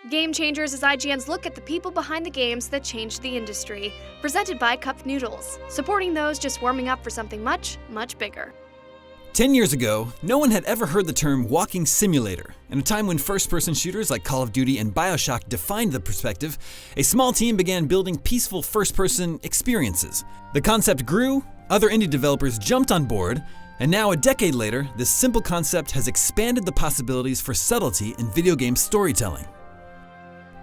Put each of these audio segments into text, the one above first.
Game Changers is IGN's look at the people behind the games that changed the industry, presented by Cup Noodles, supporting those just warming up for something much, much bigger. 10 years ago, no one had ever heard the term walking simulator. In a time when first-person shooters like Call of Duty and BioShock defined the perspective, a small team began building peaceful first-person experiences. The concept grew, other indie developers jumped on board, and now a decade later, this simple concept has expanded the possibilities for subtlety in video game storytelling.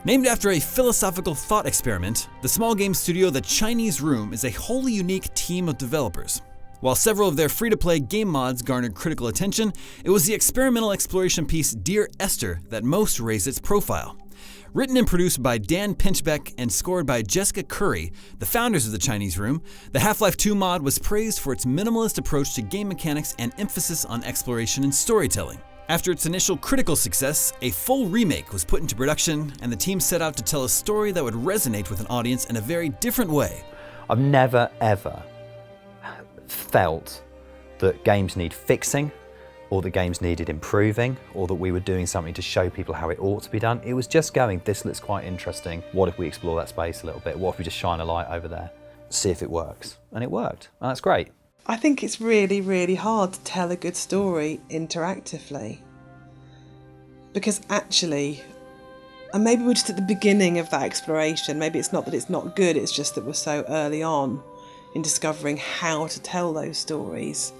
Named after a philosophical thought experiment, the small game studio The Chinese Room is a wholly unique team of developers. While several of their free-to-play game mods garnered critical attention, it was the experimental exploration piece Dear Esther that most raised its profile. Written and produced by Dan Pinchbeck and scored by Jessica Curry, the founders of The Chinese Room, the Half-Life 2 mod was praised for its minimalist approach to game mechanics and emphasis on exploration and storytelling. After its initial critical success, a full remake was put into production, and the team set out to tell a story that would resonate with an audience in a very different way. I've never, ever felt that games need fixing, or that games needed improving, or that we were doing something to show people how it ought to be done. It was just going, this looks quite interesting. What if we explore that space a little bit? What if we just shine a light over there? See if it works. And it worked, and that's great. I think it's really, really hard to tell a good story interactively. Because actually, and maybe we're just at the beginning of that exploration, maybe it's not that it's not good, it's just that we're so early on in discovering how to tell those stories.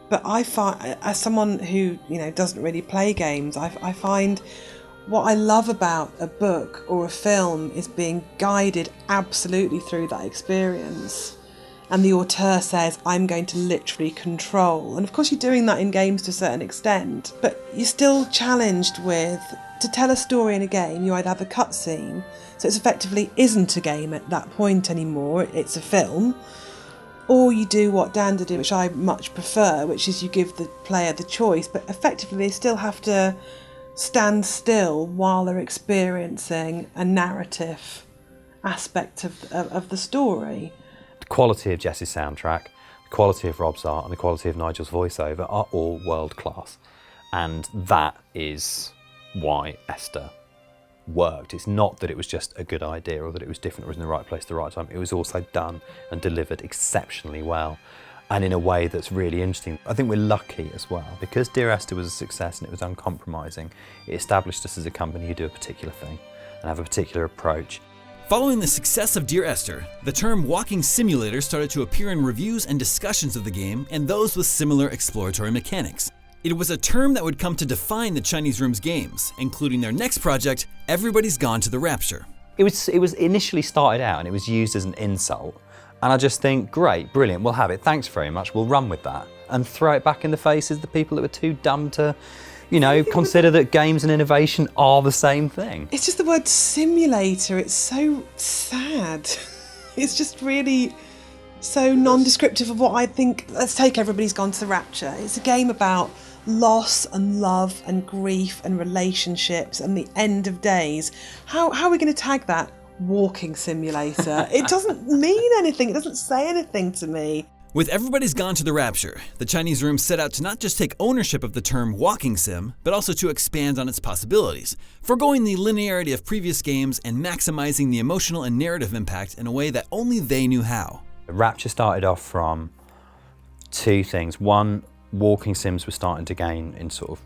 But I find, as someone who doesn't really play games, I find what I love about a book or a film is being guided absolutely through that experience. And the auteur says, I'm going to literally control. And of course you're doing that in games to a certain extent, but you're still challenged with, to tell a story in a game, you either have a cutscene, so it effectively isn't a game at that point anymore, it's a film, or you do what Dan did, which I much prefer, which is you give the player the choice, but effectively they still have to stand still while they're experiencing a narrative aspect of the story. The quality of Jess's soundtrack, the quality of Rob's art, and the quality of Nigel's voiceover are all world class. And that is why Esther worked. It's not that it was just a good idea or that it was different or was in the right place at the right time. It was also done and delivered exceptionally well, and in a way that's really interesting. I think we're lucky as well, because Dear Esther was a success and it was uncompromising. It established us as a company who do a particular thing and have a particular approach. Following the success of Dear Esther, the term walking simulator started to appear in reviews and discussions of the game, and those with similar exploratory mechanics. It was a term that would come to define the Chinese Room's games, including their next project, Everybody's Gone to the Rapture. It was initially started out and it was used as an insult, and I just think, great, brilliant, we'll have it, thanks very much, we'll run with that, and throw it back in the faces of the people that were too dumb to consider that games and innovation are the same thing. It's just the word simulator, it's so sad. It's just really so non-descriptive of what I think. Let's take Everybody's Gone to the Rapture. It's a game about loss and love and grief and relationships and the end of days. How are we going to tag that? Walking simulator. It doesn't mean anything, it doesn't say anything to me. With Everybody's Gone to the Rapture, the Chinese Room set out to not just take ownership of the term walking sim, but also to expand on its possibilities, foregoing the linearity of previous games and maximizing the emotional and narrative impact in a way that only they knew how. Rapture started off from two things. One, walking sims were starting to gain in sort of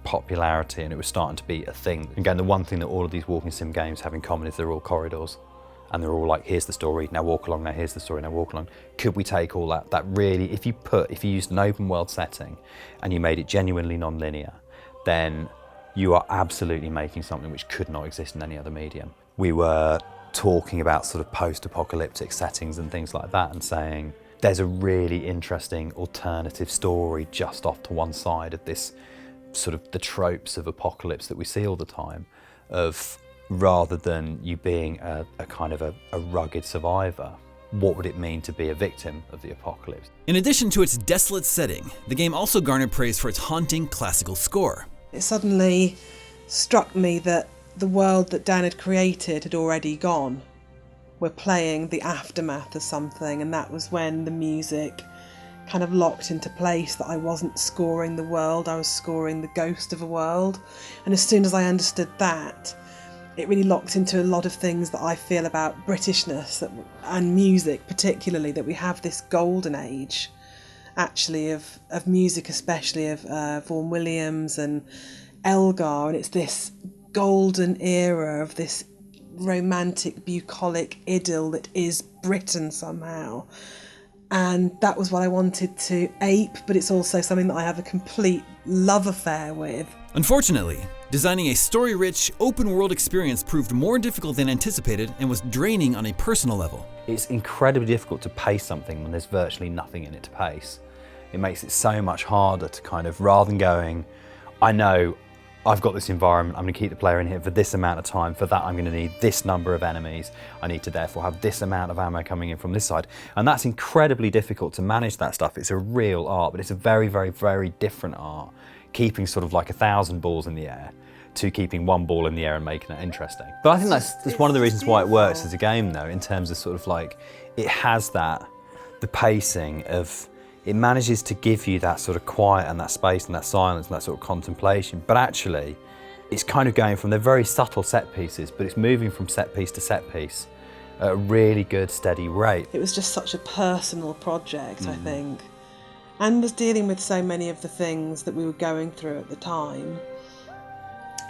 popularity, and it was starting to be a thing. Again, the one thing that all of these walking sim games have in common is they're all corridors. And they're all like, here's the story, now walk along, now here's the story, now walk along. Could we take all that really, if you used an open world setting and you made it genuinely non-linear, then you are absolutely making something which could not exist in any other medium. We were talking about sort of post-apocalyptic settings and things like that, and saying, there's a really interesting alternative story just off to one side of this sort of the tropes of apocalypse that we see all the time, of rather than you being a kind of a rugged survivor, what would it mean to be a victim of the apocalypse? In addition to its desolate setting, the game also garnered praise for its haunting classical score. It suddenly struck me that the world that Dan had created had already gone. We're playing the aftermath of something, and that was when the music kind of locked into place, that I wasn't scoring the world, I was scoring the ghost of a world. And as soon as I understood that, it really locked into a lot of things that I feel about Britishness and music particularly, that we have this golden age actually of music, especially of Vaughan Williams and Elgar, and it's this golden era of this romantic bucolic idyll that is Britain somehow. And that was what I wanted to ape, but it's also something that I have a complete love affair with. Unfortunately, designing a story-rich, open-world experience proved more difficult than anticipated and was draining on a personal level. It's incredibly difficult to pace something when there's virtually nothing in it to pace. It makes it so much harder to kind of, rather than going, I know I've got this environment, I'm going to keep the player in here for this amount of time, for that I'm going to need this number of enemies, I need to therefore have this amount of ammo coming in from this side. And that's incredibly difficult to manage that stuff. It's a real art, but it's a very, very, very different art, keeping sort of like 1,000 balls in the air to keeping one ball in the air and making it interesting. But I think that's one of the reasons why it works as a game though, in terms of sort of like, it has that, the pacing of, it manages to give you that sort of quiet and that space and that silence and that sort of contemplation, but actually it's kind of going from, they're very subtle set pieces, but it's moving from set piece to set piece at a really good steady rate. It was just such a personal project, I think, and was dealing with so many of the things that we were going through at the time.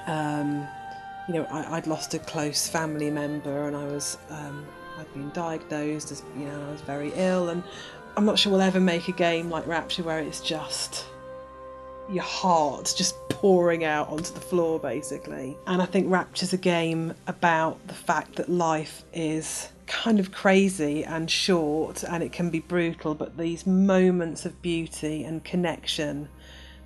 You know, I'd lost a close family member, and I'd been diagnosed as, you know, I was very ill, and I'm not sure we'll ever make a game like Rapture where it's just your heart just pouring out onto the floor, basically. And I think Rapture's a game about the fact that life is kind of crazy and short, and it can be brutal, but these moments of beauty and connection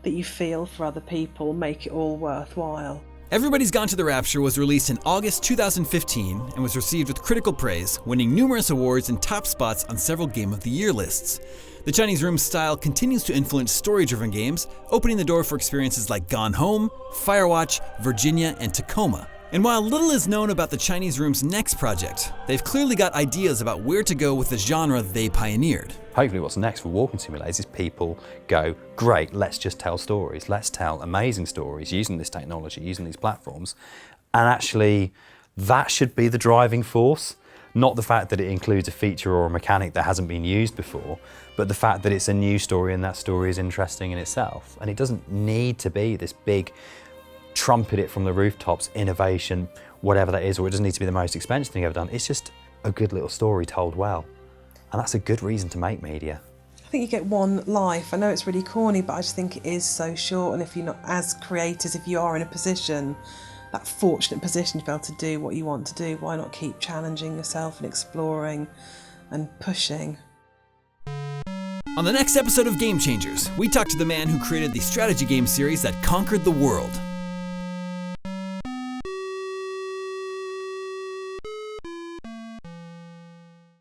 that you feel for other people make it all worthwhile. Everybody's Gone to the Rapture was released in August 2015 and was received with critical praise, winning numerous awards and top spots on several Game of the Year lists. The Chinese Room style continues to influence story-driven games, opening the door for experiences like Gone Home, Firewatch, Virginia, and Tacoma. And while little is known about the Chinese Room's next project, they've clearly got ideas about where to go with the genre they pioneered. Hopefully what's next for walking simulators is people go, great, let's just tell stories. Let's tell amazing stories using this technology, using these platforms. And actually, that should be the driving force. Not the fact that it includes a feature or a mechanic that hasn't been used before, but the fact that it's a new story and that story is interesting in itself. And it doesn't need to be this big, trumpet it from the rooftops, innovation, whatever that is, or it doesn't need to be the most expensive thing ever done. It's just a good little story told well. And that's a good reason to make media. I think you get one life. I know it's really corny, but I just think it is so short. And if you're not, as creators, if you are in a position, that fortunate position to be able to do what you want to do, why not keep challenging yourself and exploring and pushing? On the next episode of Game Changers, we talk to the man who created the strategy game series that conquered the world.